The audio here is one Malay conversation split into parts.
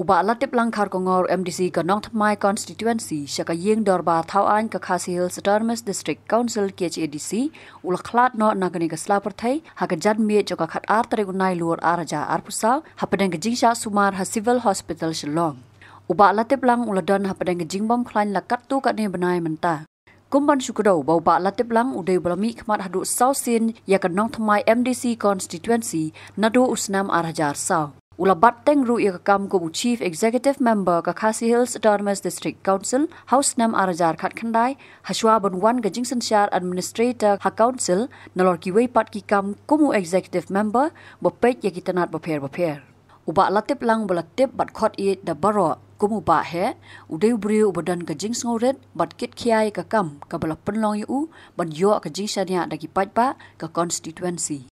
Uba Latiplang Kharkongor MDC ke Nongthymmai Constituency syaka ying dorba thauan ke Khasi Hills Autonomous District Council KHADC ula Khlad no nagani ke slaperthai haka jadmi joka khat ar taregunai luar araja arpusau hapadang ke jingsha sumar ha Civil Hospital Shillong. Uba Latiplang ula don hapadang ke jingbom klain lakat tu kat ni benai menta. Kumban syukudau bau Uba Latiplang udai belami khmat hadu sausin ya ke Nongthymmai MDC Constituency nadu usnam araja sau. Ula bateng ru ia kam ko Chief Executive Member ka Khasi Hills Autonomous District Council House Nam Arajar Khat Khandai Hashwa Bonwan ka Jingsan Shar Administrator ha Council nalor ki wei pat ki kam kumu Executive Member bopet ya kitanat bapher. Uba Latiplang belatip bat khot I da baro kumu ba he udai bri ubadan ka jings ngoret bat kit khiai ka kam ka bala penlong yu ban yo ka jingsania da ki pat ba ka constituency.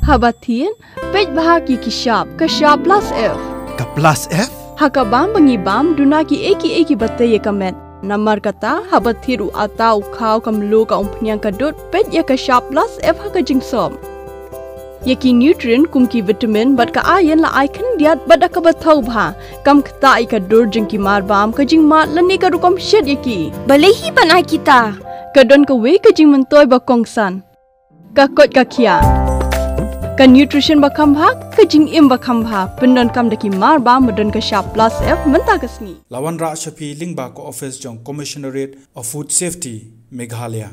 Habatin, pej bahagi kishap, kashap plus F. Ka plus F? Hakabam bangibam dunaki eki batay kamet. Namar kata habathiru atau kau kamlu ka umpnyang kadut pej ya kashap plus F haka jingsom. Yaki nutrient kumki vitamin bat ka ayan la icon diat bat ka bathau bha. Kam kata ika dur jingki marbam ka jing mat lani ka rukom shed yaki. Balehi panai kita. Kadon ka we ka jing mentoy ba kongsan. Ka kot ka kia. Ka nutrition bakam bha ka jing im bakam bha pendon kam daki mar ba medon ka sharp plus F menta kasni Lawan ra shapi ling ba ko office jong commissionerate of food safety Meghalaya